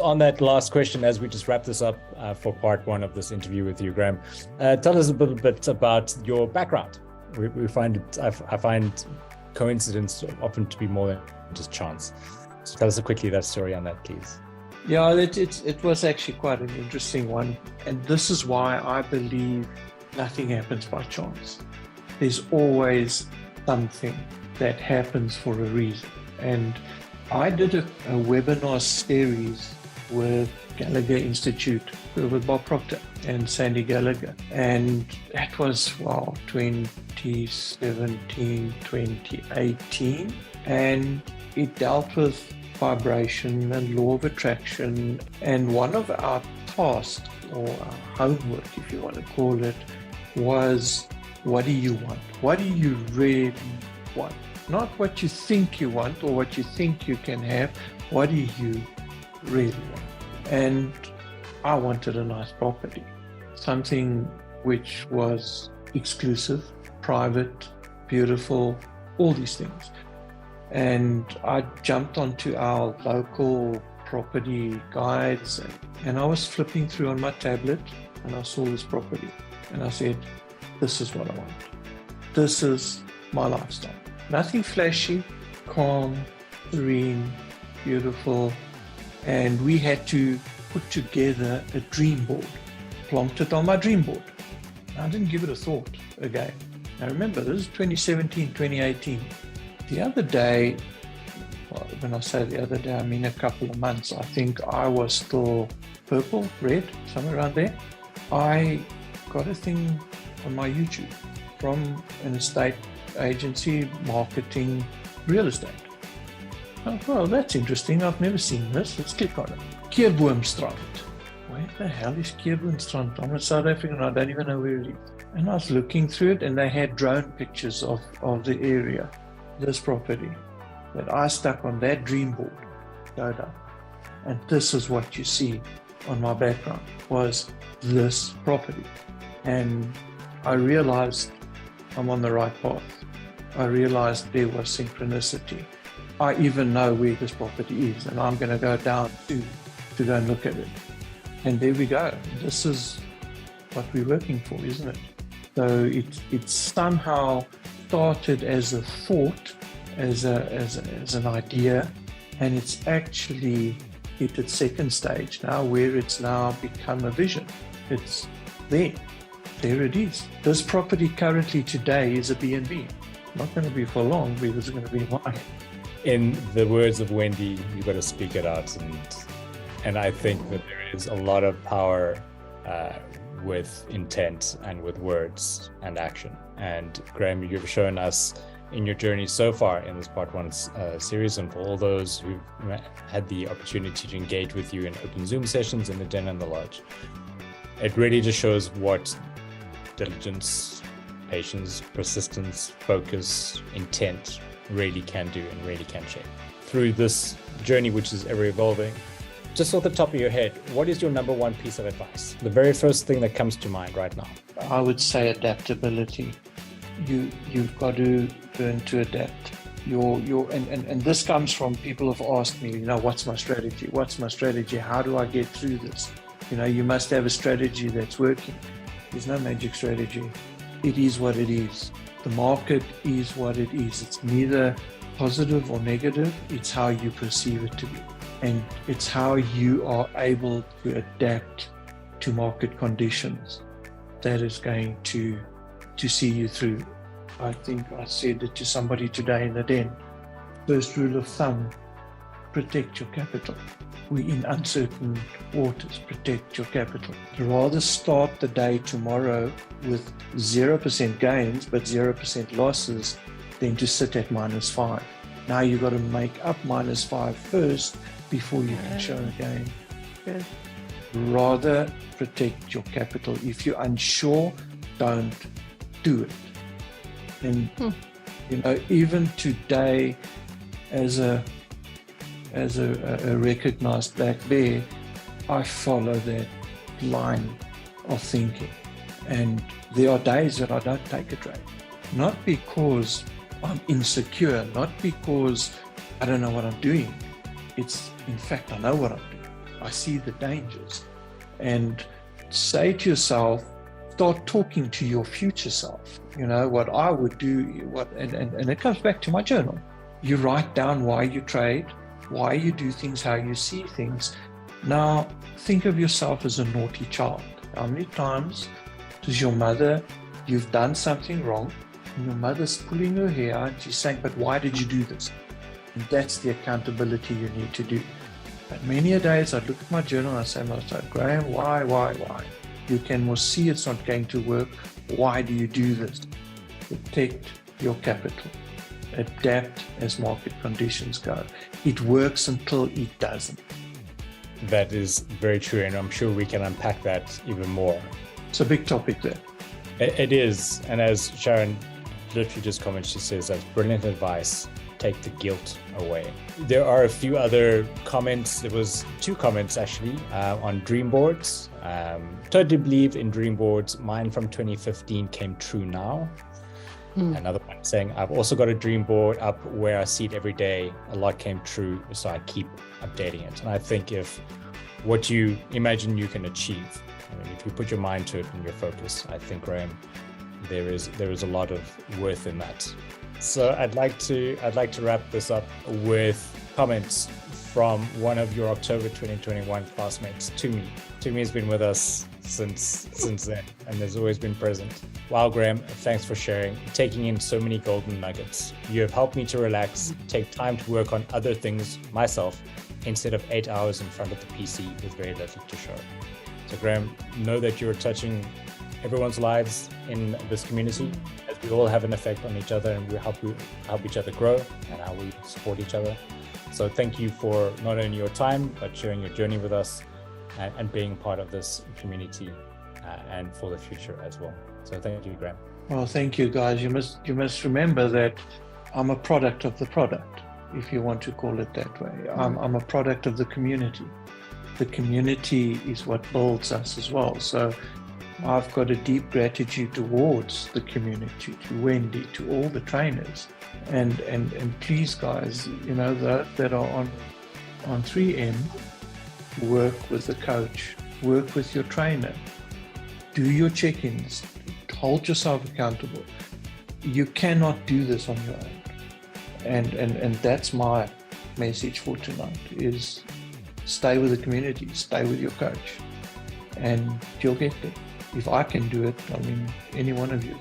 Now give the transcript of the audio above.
on that last question, as we just wrap this up for part one of this interview with you, Graham, tell us a little bit about your background. We find it, I find coincidence often to be more than just chance. So tell us quickly that story on that, please. Yeah, it was actually quite an interesting one. And this is why I believe nothing happens by chance. There's always something that happens for a reason. And I did a webinar series with Gallagher Institute with Bob Proctor and Sandy Gallagher. And that was, 2017, 2018. And it dealt with vibration and law of attraction. And one of our tasks, or our homework, if you want to call it, was, what do you want? What do you really want? Not what you think you want or what you think you can have. What do you really want? And I wanted a nice property, something which was exclusive, private, beautiful, all these things. And I jumped onto our local property guides and I was flipping through on my tablet and I saw this property and I said, this is what I want. This is my lifestyle. Nothing flashy, calm, serene, beautiful. And we had to put together a dream board, plonked it on my dream board. I didn't give it a thought again. Now remember, this is 2017, 2018. The other day, well, when I say the other day, I mean a couple of months, I think I was still purple, red, somewhere around there. I got a thing on my YouTube from an estate agency marketing real estate. Oh, well, that's interesting. I've never seen this. Let's click on it. Keerboomstrand. Where the hell is Keerboomstrand? I'm a South African. I don't even know where it is. And I was looking through it and they had drone pictures of the area, this property that I stuck on that dream board. Showed up. And this is what you see on my background was this property. And I realized I'm on the right path. I realized there was synchronicity. I even know where this property is and I'm going to go down to go and look at it. And there we go. This is what we're working for, isn't it? So it somehow started as a thought, as an idea, and it's actually hit its second stage now, where it's now become a vision. It's there. There it is. This property currently today is a B&B. Not going to be for long because it's going to be mine. In the words of Wendy, you've got to speak it out. And I think that there is a lot of power with intent and with words and action. And Graham, you've shown us in your journey so far in this part one series, and for all those who've had the opportunity to engage with you in open Zoom sessions in the Den and the Lodge, it really just shows what diligence, patience, persistence, focus, intent really can do and really can shape. Through this journey, which is ever evolving, just off the top of your head, what is your number one piece of advice? The very first thing that comes to mind right now. I would say adaptability. You've got to learn to adapt. And this comes from people who've asked me, what's my strategy? What's my strategy? How do I get through this? You must have a strategy that's working. There's no magic strategy. It is what it is. The market is what it is. It's neither positive or negative. It's how you perceive it to be. And it's how you are able to adapt to market conditions that is going to see you through. I think I said it to somebody today in the Den. First rule of thumb, protect your capital. We're in uncertain waters, protect your capital. Rather start the day tomorrow with 0% gains but 0% losses than to sit at -5. Now you've got to make up -5 first before you can show a gain. Good. Rather protect your capital. If you're unsure, don't do it. And even today, as a recognized black bear, I follow that line of thinking. And there are days that I don't take a trade, not because I'm insecure, not because I don't know what I'm doing. It's, in fact, I know what I'm doing. I see the dangers. And say to yourself, start talking to your future self. You know, what I would do, and it comes back to my journal. You write down why you trade, why you do things, how you see things. Now, think of yourself as a naughty child. How many times does your mother, you've done something wrong, and your mother's pulling her hair out and she's saying, but why did you do this? And that's the accountability you need to do. But many a days I look at my journal and I say to myself, Graham, why? You can see it's not going to work. Why do you do this? Protect your capital. Adapt as market conditions go. It works until it doesn't. That is very true, and I'm sure we can unpack that even more. It's a big topic there. It is, and as Sharon literally just commented, she says that's brilliant advice. Take the guilt away. There are a few other comments. There was 2 comments actually on dream boards. Totally believe in dream boards. Mine from 2015 came true now. Another one saying, I've also got a dream board up where I see it every day. A lot came true, so I keep updating it. And I think if what you imagine you can achieve, I mean, if you put your mind to it and your focus, I think, Graham, there is a lot of worth in that. So I'd like to wrap this up with comments from one of your October 2021 classmates, Tumi. Tumi has been with us since then and has always been present. Wow, Graham, thanks for sharing, taking in so many golden nuggets. You have helped me to relax, take time to work on other things myself instead of 8 hours in front of the PC with very little to show. So Graham, know that you're touching everyone's lives in this community, as we all have an effect on each other, and we help each other grow and how we support each other. So thank you for not only your time, but sharing your journey with us and being part of this community and for the future as well. So thank you, Graham. Well, thank you, guys. You must remember that I'm a product of the product, if you want to call it that way. I'm a product of the community. The community is what builds us as well. So I've got a deep gratitude towards the community, to Wendy, to all the trainers. And please, guys, you know, that are on 3M, work with the coach, work with your trainer, do your check-ins, hold yourself accountable. You cannot do this on your own. And that's my message for tonight, is stay with the community, stay with your coach, and you'll get there. If I can do it, I mean, any one of you